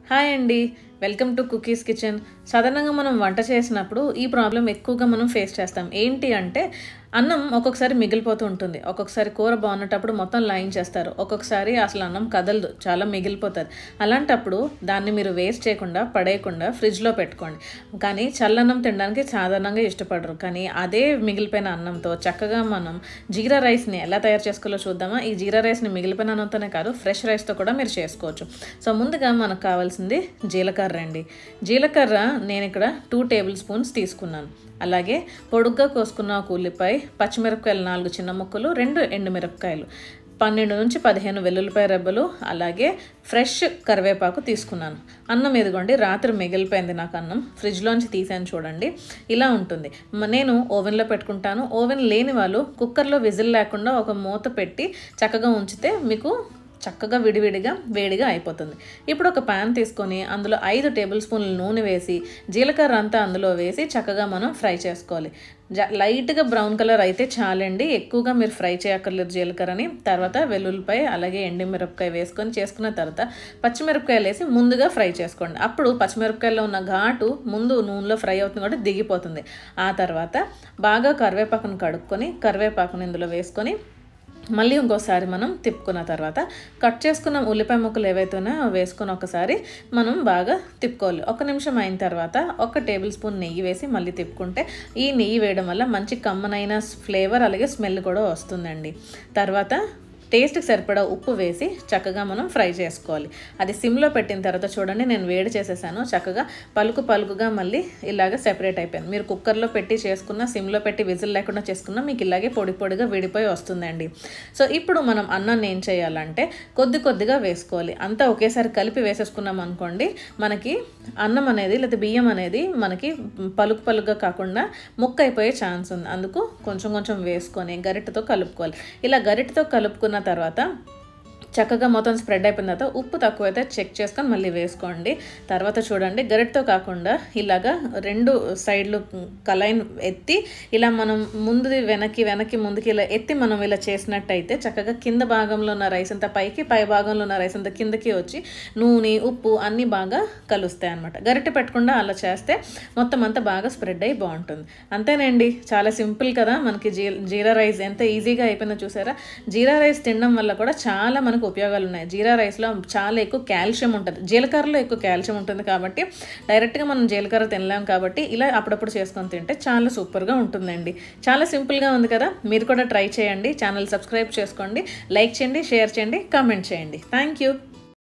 Hi అండి, welcome to cookies kitchen. సాధారణంగా మనం వంట చేసినప్పుడు ఈ ప్రాబ్లం ఎక్కువగా మనం ఫేస్ చేస్తాం. ఏంటి అంటే అన్నం ఒక్కొక్కసారి మిగిలిపోతూ ఉంటుంది. ఒక్కొక్కసారి కూర బాగున్నప్పుడు మొత్తం లైన్ చేస్తారు, ఒక్కొక్కసారి అసలు అన్నం కదలదు, చాలా మిగిలిపోతుంది. అలాంటప్పుడు దాన్ని మీరు వేస్ట్ చేయకుండా పడేయకుండా ఫ్రిడ్జ్లో పెట్టుకోండి. కానీ చల్లన్నం తినడానికి సాధారణంగా ఇష్టపడరు. కానీ అదే మిగిలిపోయిన అన్నంతో చక్కగా మనం జీరా రైస్ని ఎలా తయారు చేసుకోవాలో చూద్దామా. ఈ జీరా రైస్ని మిగిలిపోయిన అన్నంతోనే కాదు, ఫ్రెష్ రైస్తో కూడా మీరు చేసుకోవచ్చు. సో ముందుగా మనకు కావాల్సింది జీలకర్ర అండి. జీలకర్ర నేను ఇక్కడ 2 టేబుల్ స్పూన్స్ తీసుకున్నాను. అలాగే పొడుగ్గా కోసుకున్న ఒక ఉల్లిపాయ, పచ్చిమిరపకాయలు 4 చిన్న ముక్కలు, 2 ఎండుమిరపకాయలు, 12 నుంచి 15 వెల్లుల్లిపాయ రెబ్బలు, అలాగే ఫ్రెష్ కరివేపాకు తీసుకున్నాను. అన్నం ఎదుగోండి, రాత్రి మిగిలిపోయింది నాకు అన్నం, ఫ్రిడ్జ్లోంచి తీసాను చూడండి. ఇలా ఉంటుంది. నేను ఓవెన్లో పెట్టుకుంటాను. ఓవెన్ లేని వాళ్ళు కుక్కర్లో విజిల్ లేకుండా ఒక మూత పెట్టి చక్కగా ఉంచితే మీకు చక్కగా విడివిడిగా వేడిగా అయిపోతుంది. ఇప్పుడు ఒక ప్యాన్ తీసుకొని అందులో 5 టేబుల్ స్పూన్ల నూనె వేసి జీలకర్ర అంతా అందులో వేసి చక్కగా మనం ఫ్రై చేసుకోవాలి. లైట్గా బ్రౌన్ కలర్ అయితే చాలండి, ఎక్కువగా మీరు ఫ్రై చేయక్కర్లేదు జీలకర్రని. తర్వాత వెల్లుల్లిపాయ అలాగే ఎండుమిరపకాయ వేసుకొని చేసుకున్న తర్వాత పచ్చిమిరపకాయలు వేసి ముందుగా ఫ్రై చేసుకోండి. అప్పుడు పచ్చిమిరపకాయలో ఉన్న ఘాటు ముందు నూనెలో ఫ్రై అవుతుంది కూడా దిగిపోతుంది. ఆ తర్వాత బాగా కరివేపాకును కడుక్కొని కరివేపాకును ఇందులో వేసుకొని మళ్ళీ ఇంకోసారి మనం తిప్పుకున్న తర్వాత కట్ చేసుకున్న ఉల్లిపాయ ముక్కలు ఏవైతేనో వేసుకొని ఒకసారి మనం బాగా తిప్పుకోవాలి. 1 నిమిషం అయిన తర్వాత 1 టేబుల్ స్పూన్ నెయ్యి వేసి మళ్ళీ తిప్పుకుంటే ఈ నెయ్యి వేయడం వల్ల మంచి కమ్మనైన ఫ్లేవర్ అలాగే స్మెల్ కూడా వస్తుందండి. తర్వాత టేస్ట్కి సరిపడా ఉప్పు వేసి చక్కగా మనం ఫ్రై చేసుకోవాలి. అది సిమ్లో పెట్టిన తర్వాత చూడండి, నేను వేడి చేసేసాను. చక్కగా పలుకుగా మళ్ళీ ఇలాగ సెపరేట్ అయిపోయింది. మీరు కుక్కర్లో పెట్టి చేసుకున్న, సిమ్లో పెట్టి విజిల్ లేకుండా చేసుకున్న మీకు ఇలాగే పొడిగా విడిపోయి వస్తుందండి. సో ఇప్పుడు మనం అన్నాన్ని ఏం చేయాలంటే కొద్దిగా వేసుకోవాలి. అంతా ఒకేసారి కలిపి వేసేసుకున్నాం అనుకోండి, మనకి అన్నం అనేది లేదా బియ్యం అనేది మనకి పలుకుగా కాకుండా ముక్క అయిపోయే ఛాన్స్ ఉంది. అందుకు కొంచెం వేసుకొని గరిటెతో కలుపుకోవాలి. ఇలా గరిటెతో కలుపుకున్న తర్వాత చక్కగా మొత్తం స్ప్రెడ్ అయిపోయిన తర్వాత ఉప్పు తక్కువైతే చెక్ చేసుకొని మళ్ళీ వేసుకోండి. తర్వాత చూడండి, గరిటతో కాకుండా ఇలాగా 2 సైడ్లు కలైన్ ఎత్తి ఇలా మనం ముందుది వెనక్కి ముందుకి ఇలా ఎత్తి మనం ఇలా చేసినట్టయితే చక్కగా కింద భాగంలో ఉన్న రైస్ అంతా పైకి, పై భాగంలో ఉన్న రైస్ అంతా కిందకి వచ్చి నూనె ఉప్పు అన్నీ బాగా కలుస్తాయి అనమాట. గరిటె పెట్టకుండా అలా చేస్తే మొత్తం అంతా బాగా స్ప్రెడ్ అయ్యి బాగుంటుంది. అంతేనండి, చాలా సింపుల్ కదా. మనకి జీరా రైస్ ఎంత ఈజీగా అయిపోయిందో చూసారా. జీరా రైస్ తినడం వల్ల కూడా చాలా మనకు ఉపయోగాలు ఉన్నాయి. జీరా రైస్లో చాలా ఎక్కువ కాల్షియం ఉంటుంది, జీలకర్రలో ఎక్కువ కాల్షియం ఉంటుంది. కాబట్టి డైరెక్ట్గా మనం జీలకర్ర తినలేం కాబట్టి ఇలా అప్పుడప్పుడు చేసుకొని తింటే చాలా సూపర్గా ఉంటుందండి. చాలా సింపుల్గా ఉంది కదా, మీరు కూడా ట్రై చేయండి. ఛానల్ సబ్స్క్రైబ్ చేసుకోండి, లైక్ చేయండి, షేర్ చేయండి, కామెంట్ చేయండి. Thank you.